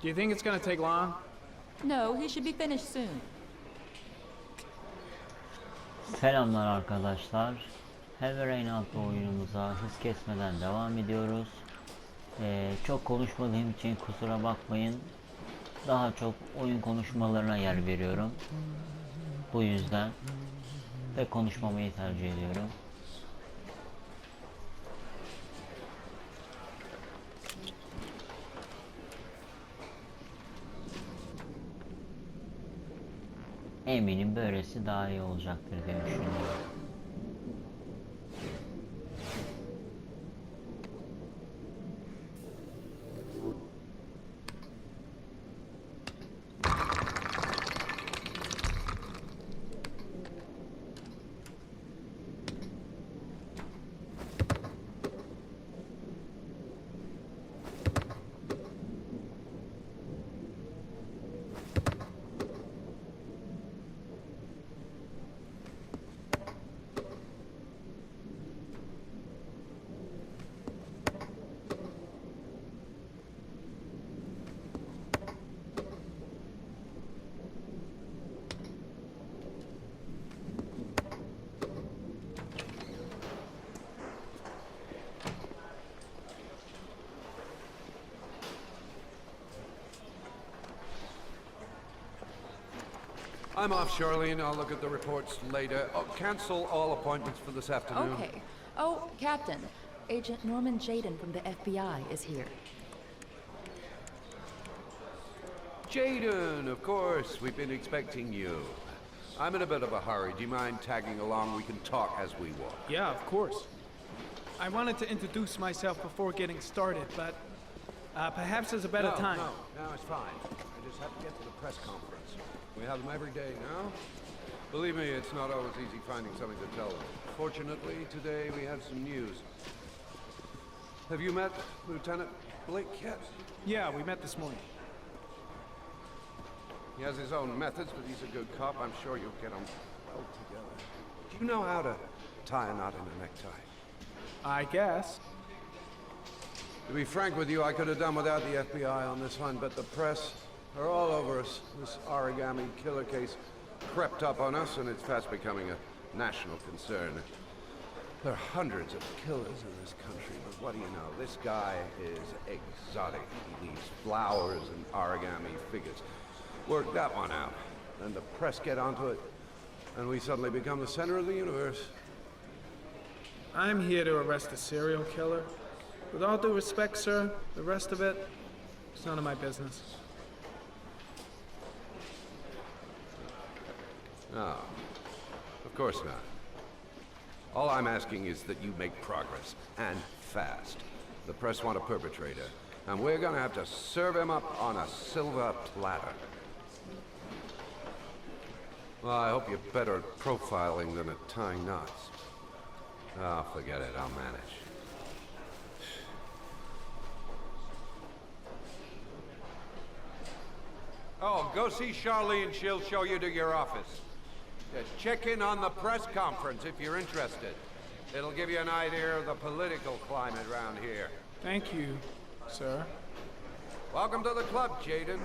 Do you think it's gonna take long? No, he should be finished soon. Selamlar arkadaşlar. Heavy Rain adlı oyunumuza hız kesmeden devam ediyoruz. Çok konuşmadığım için kusura bakmayın. Daha çok oyun konuşmalarına yer veriyorum. Bu yüzden ve konuşmamayı tercih ediyorum. Eminim böylesi daha iyi olacaktır diye düşünüyorum. I'm off, Charlene. I'll look at the reports later. Oh, cancel all appointments for this afternoon. Okay. Oh, Captain. Agent Norman Jaden from the FBI is here. Jaden, of course. We've been expecting you. I'm in a bit of a hurry. Do you mind tagging along? We can talk as we walk. Yeah, of course. I wanted to introduce myself before getting started, but perhaps there's a better time. No, it's fine. I just have to get to the press conference. We have them every day now. Believe me, it's not always easy finding something to tell them. Fortunately, today we have some news. Have you met Lieutenant Blake yet? Yeah, we met this morning. He has his own methods, but he's a good cop. I'm sure you'll get on well together. Do you know how to tie a knot in a necktie? I guess. To be frank with you, I could have done without the FBI on this one, but the press are all over us. This origami killer case crept up on us, and it's fast becoming a national concern. There are hundreds of killers in this country, but what do you know? This guy is exotic. He leaves flowers and origami figures. Work that one out. Then the press get onto it, and we suddenly become the center of the universe. I'm here to arrest a serial killer. With all due respect, sir, the rest of it, it's none of my business. No, of course not. All I'm asking is that you make progress, and fast. The press want a perpetrator, and we're gonna have to serve him up on a silver platter. Well, I hope you're better at profiling than at tying knots. Oh, forget it, I'll manage. Oh, go see Charlene, she'll show you to your office. Check in on the press conference if you're interested. It'll give you an idea of the political climate around here. Thank you, sir. Welcome to the club, Jaden.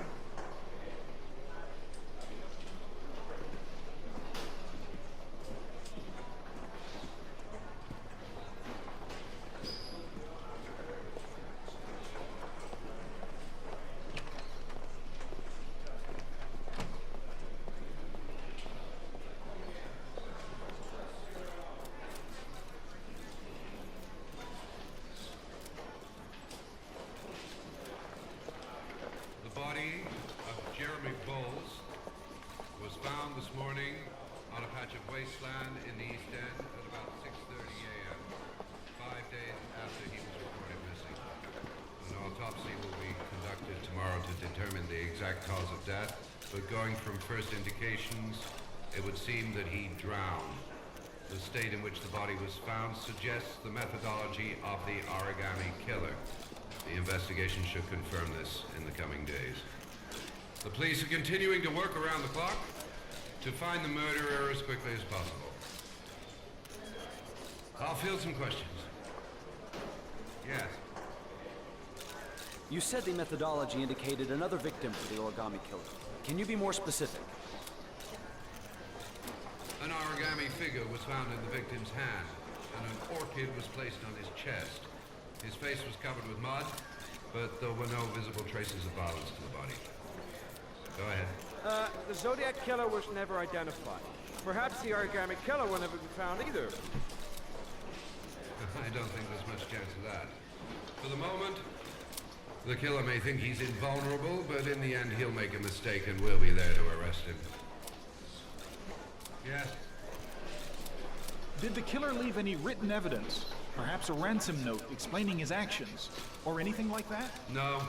Wasteland in the East End at about 6:30 a.m., 5 days after he was reported missing. An autopsy will be conducted tomorrow to determine the exact cause of death, but going from first indications, it would seem that he drowned. The state in which the body was found suggests the methodology of the origami killer. The investigation should confirm this in the coming days. The police are continuing to work around the clock to find the murderer as quickly as possible. I'll field some questions. Yes. You said the methodology indicated another victim for the origami killer. Can you be more specific? An origami figure was found in the victim's hand, and an orchid was placed on his chest. His face was covered with mud, but there were no visible traces of violence to the body. Go ahead. The Zodiac killer was never identified. Perhaps the origami killer will never be found either. I don't think there's much chance of that. For the moment, the killer may think he's invulnerable, but in the end he'll make a mistake and we'll be there to arrest him. Yes? Did the killer leave any written evidence? Perhaps a ransom note explaining his actions? Or anything like that? No.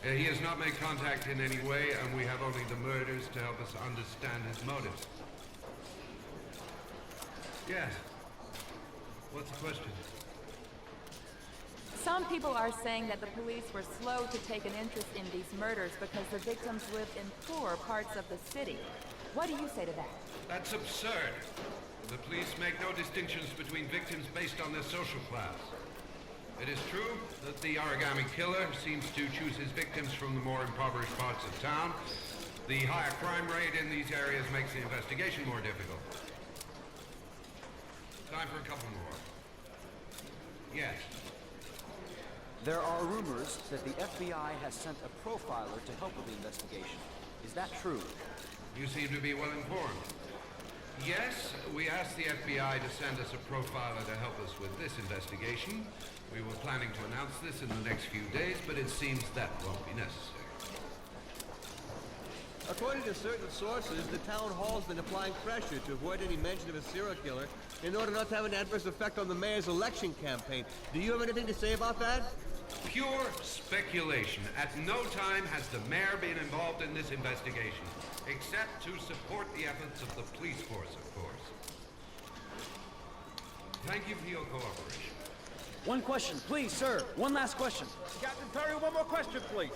He has not made contact in any way, and we have only the murders to help us understand his motives. Yes. What's the question? Some people are saying that the police were slow to take an interest in these murders because the victims lived in poorer parts of the city. What do you say to that? That's absurd. The police make no distinctions between victims based on their social class. It is true that the origami killer seems to choose his victims from the more impoverished parts of town. The higher crime rate in these areas makes the investigation more difficult. Time for a couple more. Yes. There are rumors that the FBI has sent a profiler to help with the investigation. Is that true? You seem to be well informed. Yes, we asked the FBI to send us a profiler to help us with this investigation. We were planning to announce this in the next few days, but it seems that won't be necessary. According to certain sources, the town hall's been applying pressure to avoid any mention of a serial killer in order not to have an adverse effect on the mayor's election campaign. Do you have anything to say about that? Pure speculation. At no time has the mayor been involved in this investigation, except to support the efforts of the police force, of course. Thank you for your cooperation. One question, please, sir. One last question. Captain Perry, one more question, please.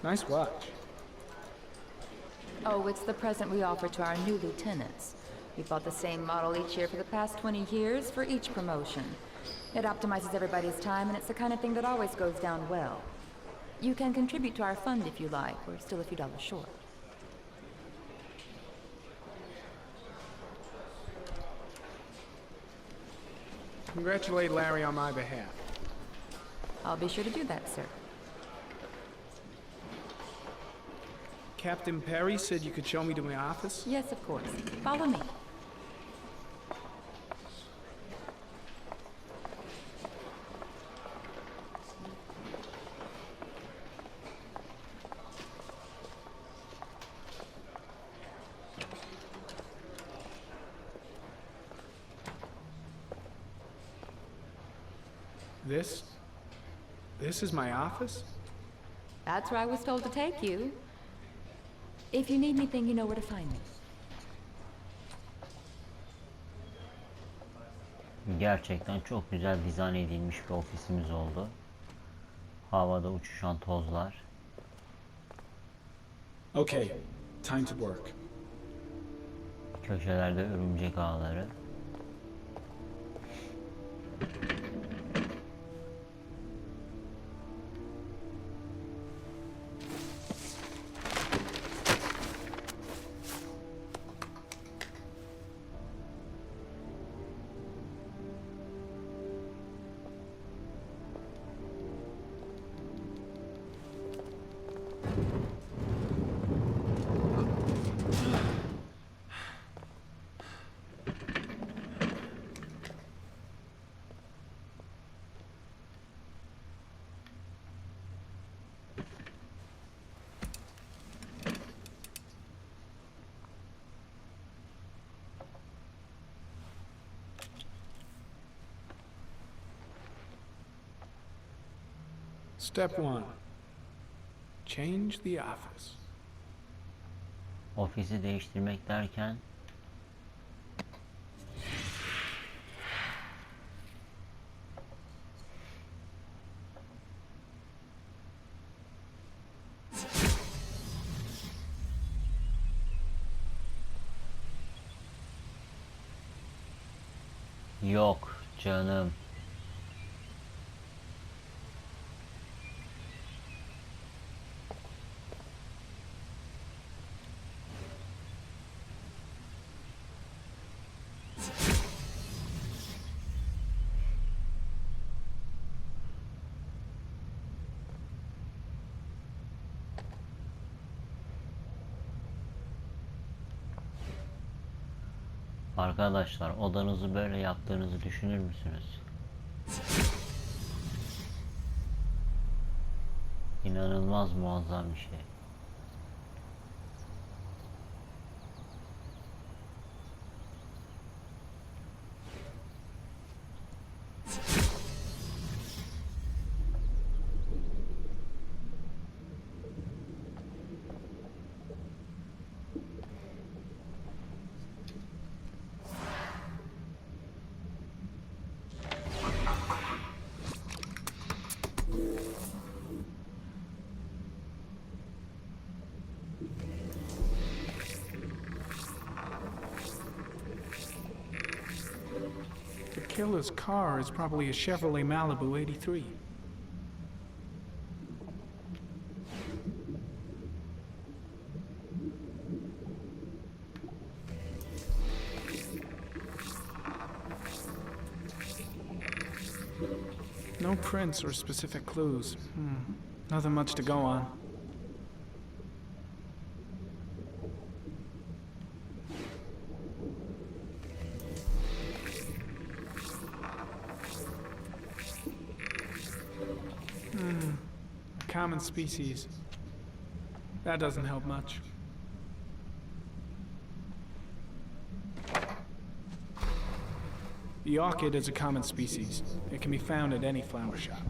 Nice watch. Oh, it's the present we offer to our new lieutenants. We bought the same model each year for the past 20 years for each promotion. It optimizes everybody's time, and it's the kind of thing that always goes down well. You can contribute to our fund if you like. We're still a few dollars short. Congratulate Larry on my behalf. I'll be sure to do that, sir. Captain Perry said you could show me to my office? Yes, of course. Follow me. This is my office? That's where I was told to take you. If you need anything, you know where to find me. Gerçekten çok güzel dizayn edilmiş bir ofisimiz oldu. Havada uçuşan tozlar. Okay, time to work. Köşelerde örümcek ağları. Step 1. Change the office. Ofisi değiştirmek derken yok canım. Arkadaşlar, odanızı böyle yaptığınızı düşünür müsünüz? İnanılmaz muazzam bir şey. The killer's car is probably a Chevrolet Malibu 83. No prints or specific clues. Nothing much to go on. A common species. That doesn't help much. The orchid is a common species. It can be found at any flower shop.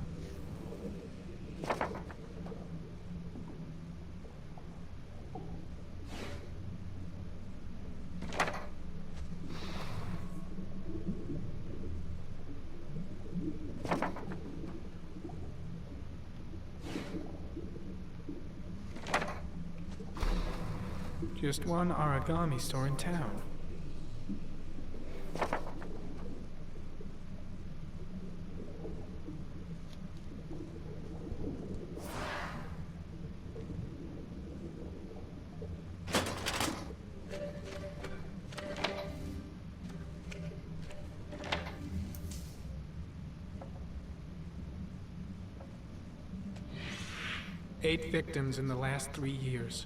Just one origami store in town. Eight victims in the last 3 years.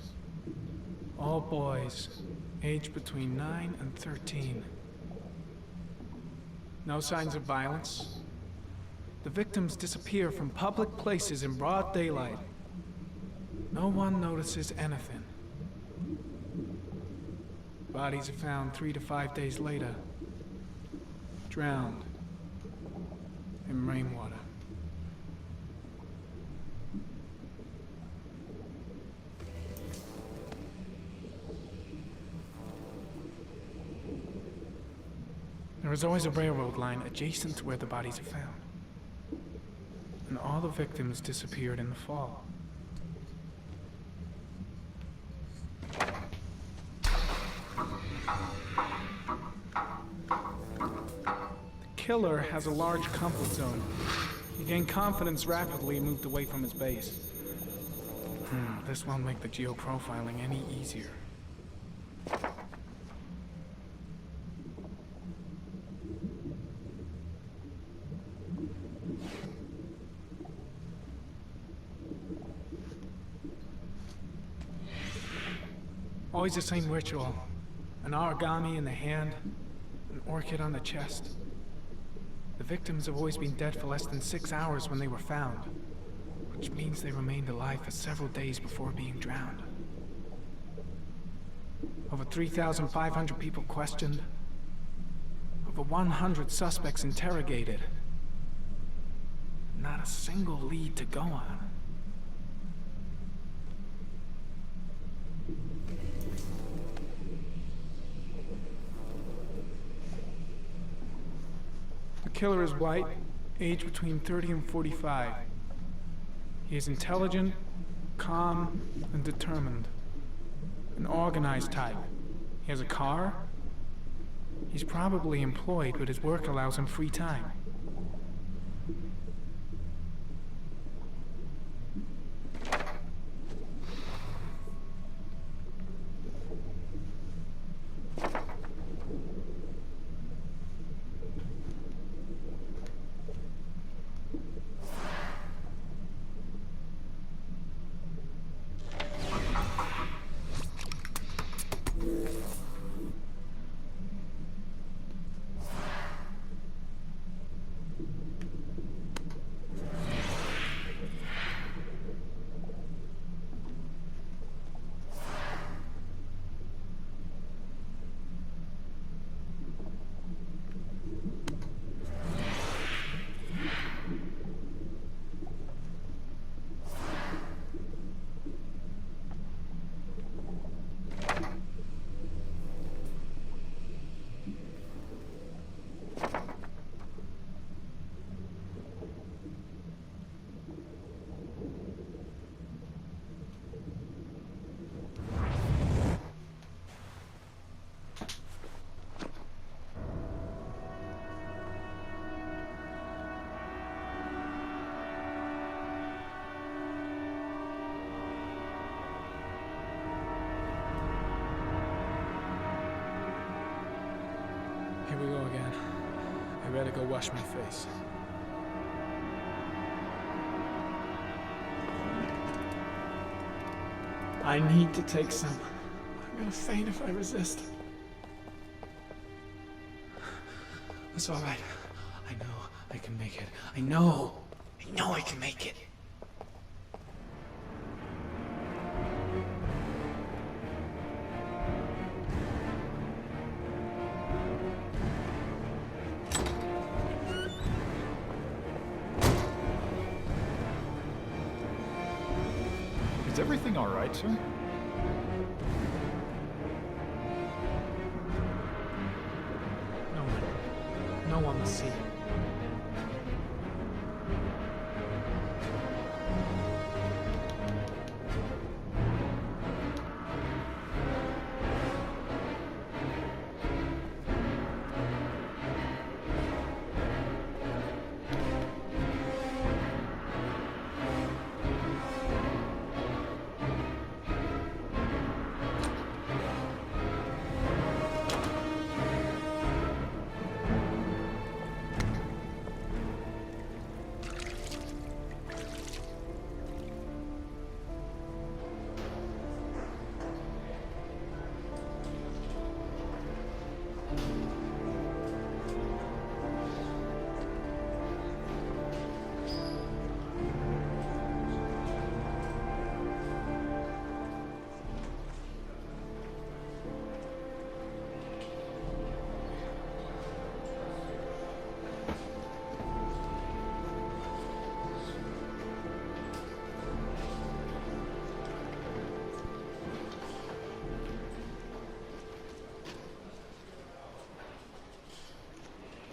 All boys, aged between 9 and 13. No signs of violence. The victims disappear from public places in broad daylight. No one notices anything. Bodies are found 3 to 5 days later, drowned in rainwater. There is always a railroad line adjacent to where the bodies are found. And all the victims disappeared in the fall. The killer has a large comfort zone. He gained confidence rapidly and moved away from his base. This won't make the geoprofiling any easier. Always the same ritual. An origami in the hand, an orchid on the chest. The victims have always been dead for less than 6 hours when they were found, which means they remained alive for several days before being drowned. Over 3,500 people questioned. Over 100 suspects interrogated. Not a single lead to go on. The killer is white, aged between 30 and 45. He is intelligent, calm, and determined. An organized type. He has a car. He's probably employed, but his work allows him free time. Here we go again. I better go wash my face. I need to take some. I'm gonna faint if I resist. It's all right. I know I can make it. I know I can make it. Is everything all right, sir? No one will see.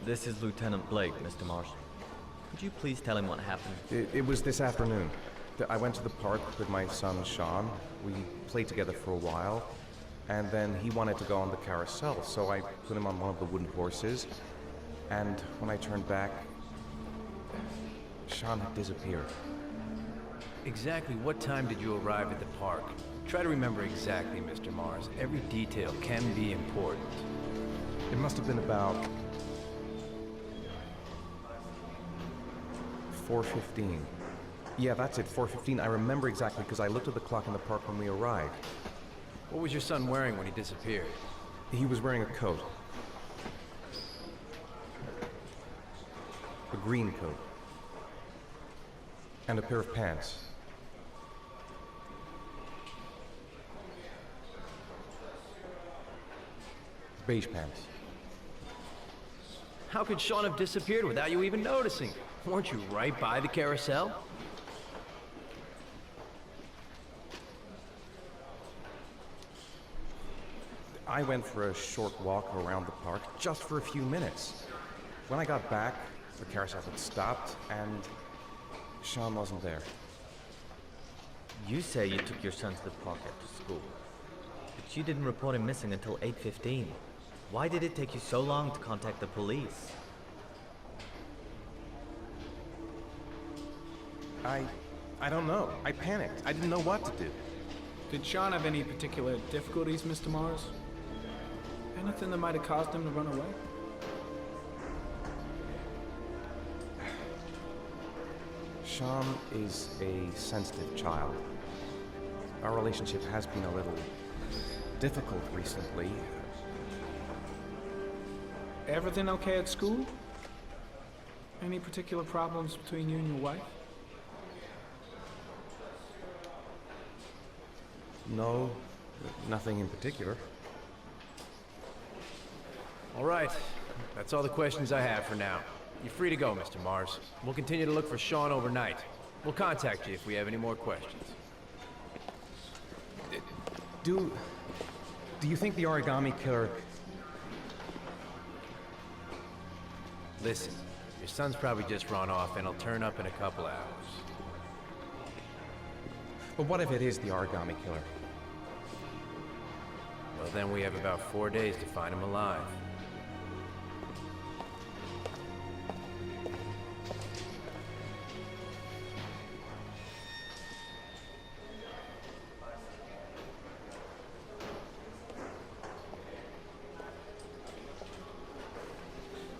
This is Lieutenant Blake, Mr. Marshall. Could you please tell him what happened? It was this afternoon. I went to the park with my son, Sean. We played together for a while, and then he wanted to go on the carousel, so I put him on one of the wooden horses, and when I turned back, Sean had disappeared. Exactly what time did you arrive at the park? Try to remember exactly, Mr. Mars. Every detail can be important. It must have been about 4:15. Yeah, that's it, 4:15. I remember exactly because I looked at the clock in the park when we arrived. What was your son wearing when he disappeared? He was wearing a coat. A green coat. And a pair of pants. Beige pants. How could Sean have disappeared without you even noticing? Weren't you right by the carousel? I went for a short walk around the park just for a few minutes. When I got back, the carousel had stopped and Sean wasn't there. You say you took your son to the park after school, but you didn't report him missing until 8:15. Why did it take you so long to contact the police? I don't know. I panicked. I didn't know what to do. Did Sean have any particular difficulties, Mr. Mars? Anything that might have caused him to run away? Sean is a sensitive child. Our relationship has been a little difficult recently. Everything okay at school? Any particular problems between you and your wife? No, nothing in particular. All right. That's all the questions I have for now. You're free to go, Mr. Mars. We'll continue to look for Sean overnight. We'll contact you if we have any more questions. Do you think the origami killer... Listen, your son's probably just run off and he'll turn up in a couple hours. But what if it is the origami killer? Well, then we have about 4 days to find him alive.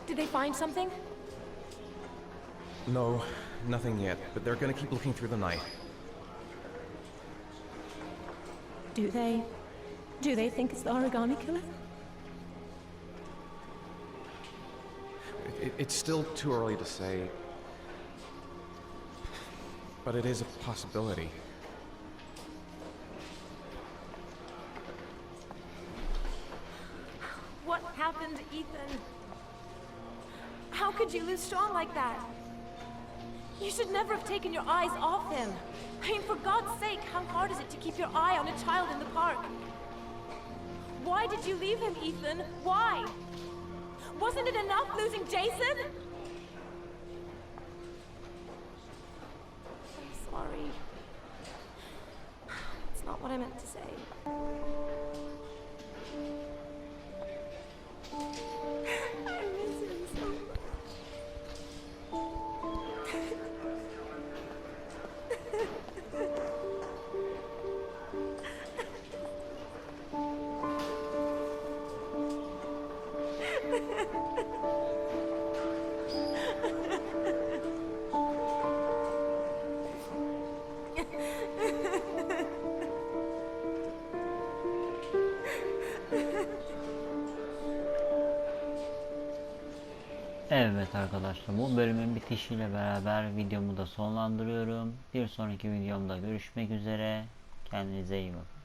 Did they find something? No, nothing yet, but they're gonna keep looking through the night. Do they think it's the origami killer? It's still too early to say, but it is a possibility. What happened, Ethan? How could you lose Sean like that? You should never have taken your eyes off him. I mean, for God's sake, how hard is it to keep your eye on a child in the park? Why did you leave him, Ethan? Why? Wasn't it enough losing Jason? I'm sorry. It's not what I meant to say. I miss him so much. Evet arkadaşlar, bu bölümün bitişiyle beraber videomu da sonlandırıyorum. Bir sonraki videomda görüşmek üzere. Kendinize iyi bakın.